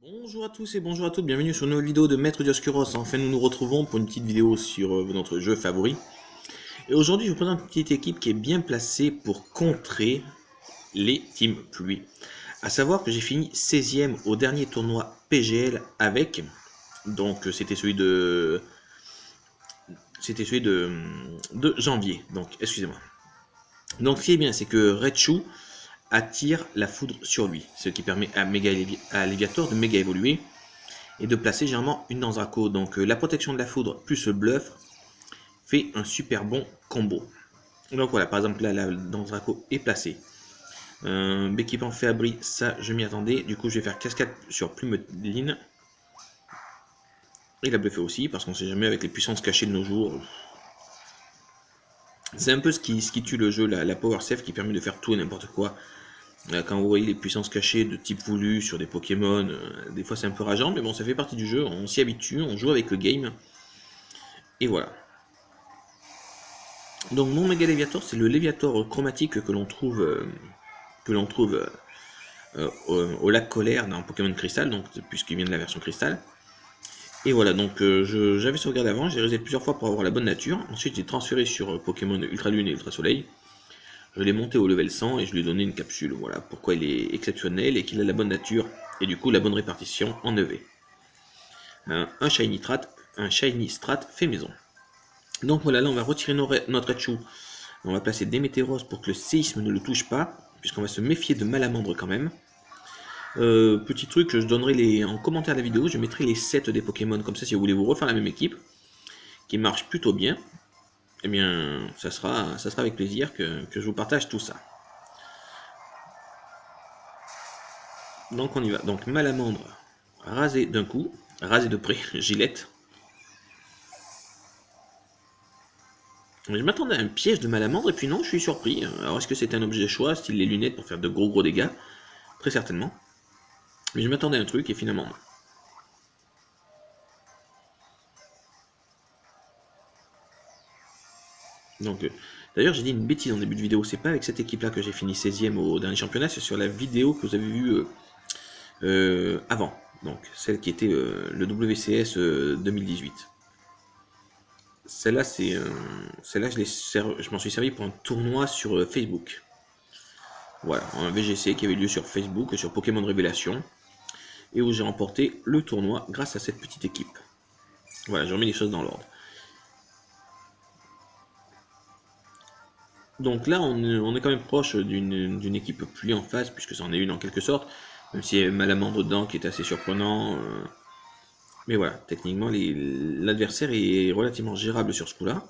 Bonjour à tous et bonjour à toutes, bienvenue sur une nouvelle vidéo de Maître Dioscuros. Enfin, nous nous retrouvons pour une petite vidéo sur notre jeu favori. Et aujourd'hui, je vous présente une petite équipe qui est bien placée pour contrer les Team Pluie. A savoir que j'ai fini 16e au dernier tournoi PGL avec, donc c'était celui de janvier, donc excusez-moi. Donc ce qui est bien, c'est que Rechu attire la foudre sur lui, ce qui permet à Léviator de méga évoluer et de placer généralement une Danzraco. Donc la protection de la foudre plus le bluff fait un super bon combo. Donc voilà, par exemple là, la Danzraco est placée. Béquipant fait abri, ça je m'y attendais. Du coup je vais faire cascade sur Plumeline. Et la bluffer aussi, parce qu'on sait jamais avec les puissances cachées de nos jours. C'est un peu ce qui tue le jeu, la power save qui permet de faire tout et n'importe quoi. Quand vous voyez les puissances cachées de type voulu sur des Pokémon, des fois c'est un peu rageant, mais bon, ça fait partie du jeu, on s'y habitue, on joue avec le game. Et voilà. Donc mon Mega Léviator, c'est le Léviator chromatique que l'on trouve au lac Colère dans Pokémon Crystal, donc puisqu'il vient de la version Cristal. Et voilà, donc j'avais sauvegardé avant, j'ai réalisé plusieurs fois pour avoir la bonne nature. Ensuite j'ai transféré sur Pokémon Ultra Lune et Ultra Soleil. Je l'ai monté au level 100 et je lui ai donné une capsule. Voilà pourquoi il est exceptionnel et qu'il a la bonne nature et du coup la bonne répartition en EV. Un Shiny Strat fait maison. Donc voilà, là on va retirer notre Rechu. On va placer des météoros pour que le séisme ne le touche pas, puisqu'on va se méfier de Malamandre quand même. Petit truc, je donnerai en commentaire de la vidéo, je mettrai les sets des Pokémon, comme ça si vous voulez vous refaire la même équipe, qui marche plutôt bien, eh bien ça sera avec plaisir que je vous partage tout ça. Donc on y va. Donc Malamandre, rasé d'un coup, rasé de près, Gillette. Je m'attendais à un piège de Malamandre et puis non, je suis surpris. Alors est-ce que c'est un objet de choix, style les lunettes pour faire de gros dégâts? Très certainement. Mais je m'attendais à un truc et finalement non. Donc, d'ailleurs, j'ai dit une bêtise en début de vidéo. C'est pas avec cette équipe-là que j'ai fini 16e au dernier championnat, c'est sur la vidéo que vous avez vue avant. Donc, celle qui était le WCS 2018. Celle-là, celle-là, je m'en suis servi pour un tournoi sur Facebook. Voilà, un VGC qui avait lieu sur Facebook, sur Pokémon Révélation, et où j'ai remporté le tournoi grâce à cette petite équipe. Voilà, je remets les choses dans l'ordre. Donc là, on est quand même proche d'une équipe pluie en face, puisque c'en est une en quelque sorte, même s'il y a Malamandre dedans qui est assez surprenant. Mais voilà, techniquement, l'adversaire est relativement gérable sur ce coup-là.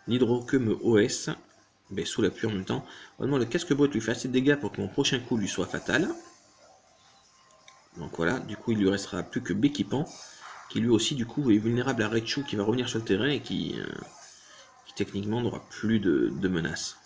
L'Hydroqueum OS, ben, sous la pluie en même temps. Heureusement, le casque brut lui fait assez de dégâts pour que mon prochain coup lui soit fatal. Donc voilà, du coup, il lui restera plus que Béquipant, qui lui aussi, du coup, est vulnérable à Raichu qui va revenir sur le terrain et qui techniquement n'aura plus de menaces.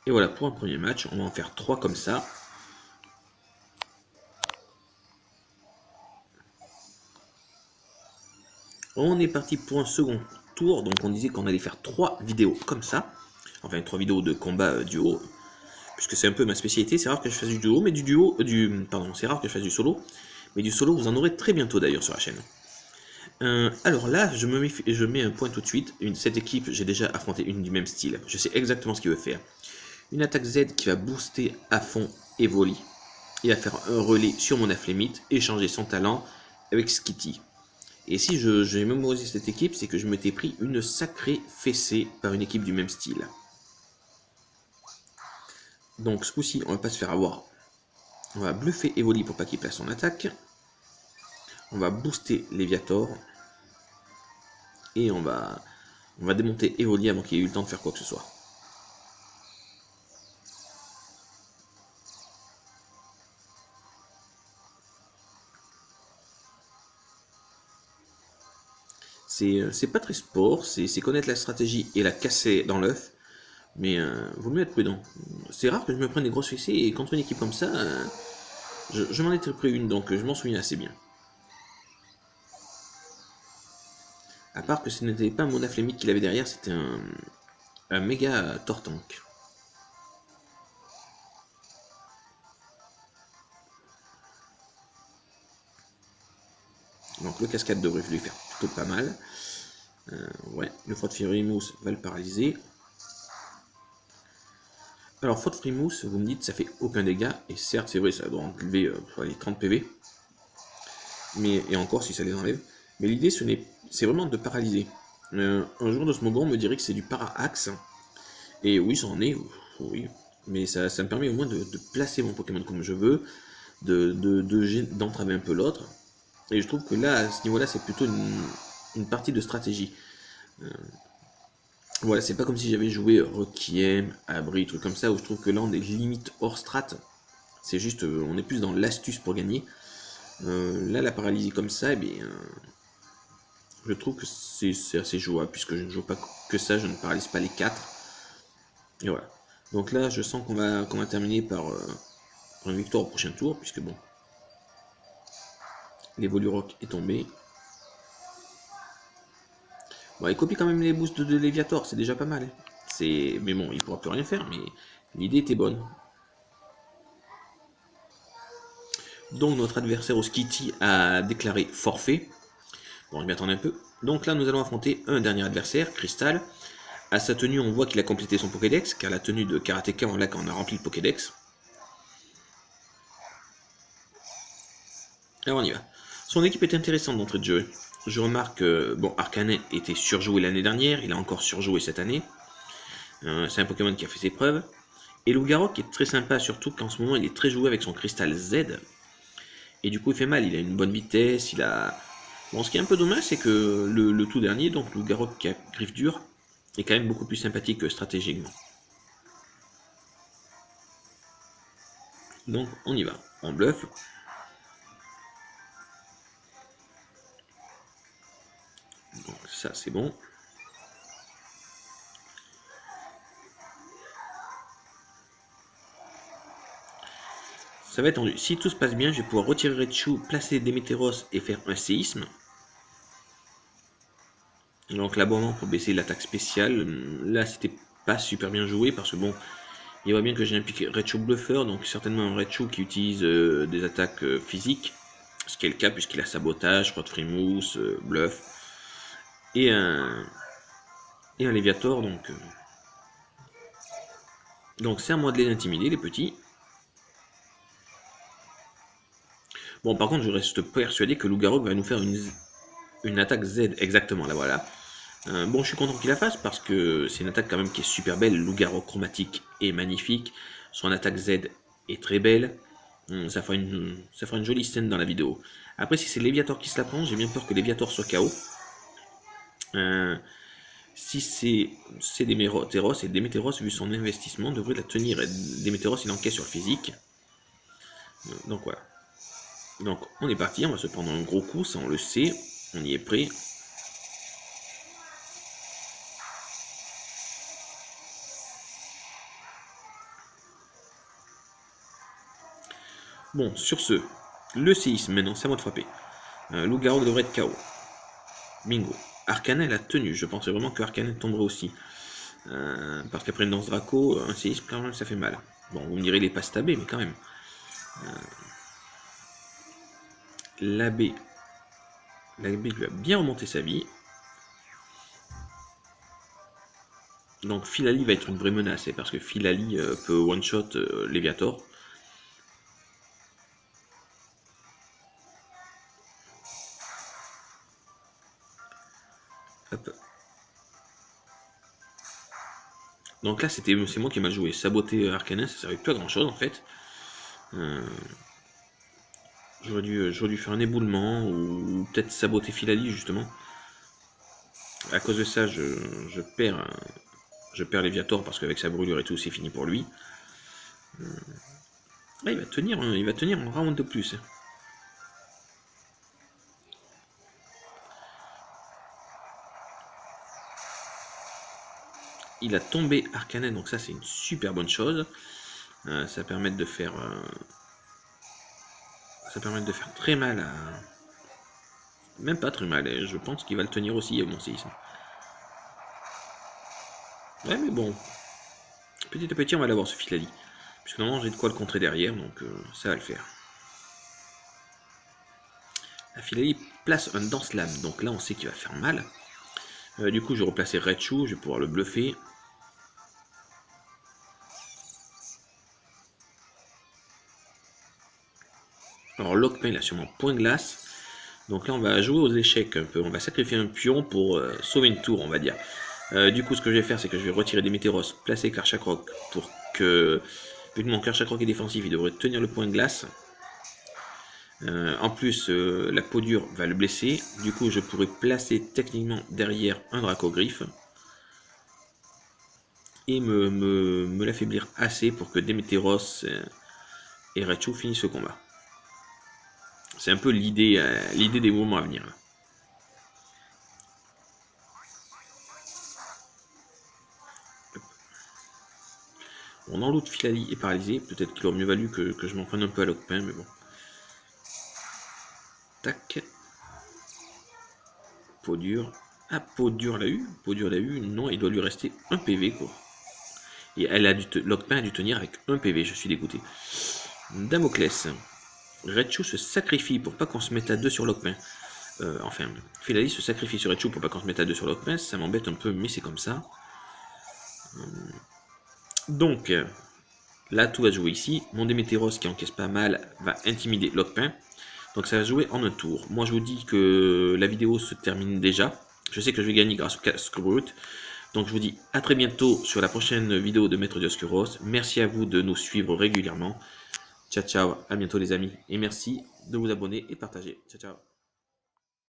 Et voilà, pour un premier match, on va en faire 3 comme ça. On est parti pour un second tour, donc on disait qu'on allait faire 3 vidéos comme ça. Enfin, 3 vidéos de combat duo, puisque c'est un peu ma spécialité. C'est rare que je fasse du duo, mais pardon, c'est rare que je fasse du solo. Mais du solo, vous en aurez très bientôt d'ailleurs sur la chaîne. Alors là, je mets un point tout de suite. Cette équipe, j'ai déjà affronté une du même style. Je sais exactement ce qu'il veut faire. Une attaque Z qui va booster à fond Evoli. Il va faire un relais sur mon Afflémite, échanger son talent avec Skitty. Et si j'ai mémorisé cette équipe, c'est que je m'étais pris une sacrée fessée par une équipe du même style. Donc ce coup-ci, on va pas se faire avoir. On va bluffer Evoli pour pas qu'il place son attaque. On va booster Léviator. Et on va démonter Evoli avant qu'il ait eu le temps de faire quoi que ce soit. C'est pas très sport, c'est connaître la stratégie et la casser dans l'œuf. Mais vaut mieux être prudent. C'est rare que je me prenne des grosses fessées et contre une équipe comme ça, je m'en étais pris une, donc je m'en souviens assez bien. À part que ce n'était pas mon Aflemite qu'il avait derrière, c'était un méga Tortank. Donc le cascade devrait lui faire plutôt pas mal. Ouais, le Fort Frimousse va le paralyser. Alors Fort Frimousse, vous me dites, ça fait aucun dégât, et certes c'est vrai, ça doit enlever les 30 PV. Mais, et encore si ça les enlève. Mais l'idée c'est vraiment de paralyser. Un jour de Smogon me dirait que c'est du para-axe. Et oui, ça en est, oui. Mais ça me permet au moins de placer mon Pokémon comme je veux, d'entraver un peu l'autre. Et je trouve que là, à ce niveau-là, c'est plutôt une partie de stratégie. Voilà, c'est pas comme si j'avais joué Requiem, Abri, trucs comme ça, où je trouve que là, on est limite hors strat. C'est juste, on est plus dans l'astuce pour gagner. Là, la paralysie comme ça, eh bien, je trouve que c'est assez jouable, puisque je ne joue pas que ça, je ne paralyse pas les 4. Et voilà. Donc là, je sens qu'on va terminer par une victoire au prochain tour, puisque bon, l'Evolurock est tombé. Bon, il copie quand même les boosts de Léviator, c'est déjà pas mal. Hein. Mais bon, il pourra plus rien faire, mais l'idée était bonne. Donc notre adversaire au Skitty a déclaré forfait. Bon, je m'y attendais un peu. Donc là, nous allons affronter un dernier adversaire, Crystal. À sa tenue, on voit qu'il a complété son Pokédex, car la tenue de Karateka, on l'a quand on a rempli le Pokédex. Alors on y va. Son équipe est intéressante d'entrée de jeu. Je remarque que bon, Arcanet était surjoué l'année dernière, il a encore surjoué cette année. C'est un Pokémon qui a fait ses preuves. Et Lougarok est très sympa, surtout qu'en ce moment il est très joué avec son cristal Z. Et du coup il fait mal, il a une bonne vitesse, il a... Bon, ce qui est un peu dommage, c'est que le tout dernier, donc Lougarok qui a griffe dure, est quand même beaucoup plus sympathique stratégiquement. Donc on y va, on bluffe. Donc ça c'est bon. Ça va être tendu. Si tout se passe bien, je vais pouvoir retirer Raichu, placer Démétéros et faire un séisme. Donc l'abandon pour baisser l'attaque spéciale. Là, c'était pas super bien joué parce que bon, il voit bien que j'ai un pic Raichu Bluffer, donc certainement un Raichu qui utilise des attaques physiques. Ce qui est le cas puisqu'il a Sabotage, Rod Frimousse, Bluff. Et un Léviator, donc c'est à moi de les intimider, les petits. Bon, par contre, je reste persuadé que Lougarok va nous faire une attaque Z, exactement, là voilà. Bon, je suis content qu'il la fasse parce que c'est une attaque quand même qui est super belle. Loup-garou chromatique est magnifique. Son attaque Z est très belle. Ça fera une jolie scène dans la vidéo. Après, si c'est Léviator qui se la prend, j'ai bien peur que Léviator soit KO. Si c'est Démétéros, et Démétéros, vu son investissement, devrait la tenir. Et Démétéros, il encaisse sur le physique. Donc voilà. Donc on est parti, on va se prendre un gros coup, ça on le sait. On y est prêt. Bon, sur ce, le séisme, maintenant, c'est à moi de frapper. Loup-garou devrait être KO. Bingo. Arcanet a tenu, je pensais vraiment que Arcanet tomberait aussi. Parce qu'après une danse Draco, un séisme, quand même, ça fait mal. Bon, vous me direz, il est pas stabé, mais quand même. L'abbé lui a bien remonté sa vie. Donc Philali va être une vraie menace, parce que Philali peut one-shot Léviator. Hop. Donc là, c'est moi qui ai mal joué. Saboter Arcanet, ça servait plus à grand chose en fait. J'aurais dû faire un éboulement ou peut-être saboter Philali justement. À cause de ça, je perds Léviator parce qu'avec sa brûlure et tout, c'est fini pour lui. Là, il va tenir un round de plus. il a tombé Arcanet, donc ça c'est une super bonne chose. Ça permet de faire très mal à... Même pas très mal, je pense qu'il va le tenir aussi, mon séisme. Ouais, mais bon, petit à petit on va l'avoir ce Filali. Puisque normalement j'ai de quoi le contrer derrière, donc ça va le faire. La Filali place un Danse Lame, donc là on sait qu'il va faire mal. Du coup je vais replacer Raichu, je vais pouvoir le bluffer. Alors Lockpain il a sûrement point glace. Donc là on va jouer aux échecs un peu. On va sacrifier un pion pour sauver une tour on va dire. Du coup ce que je vais faire c'est que je vais retirer des Météros, placer Karchakroc pour que... Vu que mon Karchakroc est défensif, il devrait tenir le point glace. En plus la peau dure va le blesser. Du coup je pourrais placer techniquement derrière un Dracogriffe. Et me l'affaiblir assez pour que Démétéros et Raichu finissent le combat. C'est un peu l'idée des moments à venir. Mon enlot de Filali est paralysé. Peut-être qu'il aurait mieux valu que je m'en prenne un peu à Lockpain, mais bon. Tac. Peau dure. Ah, peau dure l'a eu. Peau dure l'a eu. Non, il doit lui rester un PV, quoi. Et Lockpain a dû tenir avec un PV, je suis dégoûté. Damoclès. Raichu se sacrifie pour pas qu'on se mette à 2 sur Lockpain. Enfin, Filali se sacrifie sur Raichu pour pas qu'on se mette à 2 sur Lockpain. Ça m'embête un peu, mais c'est comme ça. Donc, là, tout va jouer ici. Mon Démétéros qui encaisse pas mal va intimider Lockpain. Donc ça va jouer en un tour. Moi, je vous dis que la vidéo se termine déjà. Je sais que je vais gagner grâce au casque brut. Donc je vous dis à très bientôt sur la prochaine vidéo de Maître Dioscuros. Merci à vous de nous suivre régulièrement. Ciao, ciao. À bientôt les amis. Et merci de vous abonner et de partager. Ciao, ciao.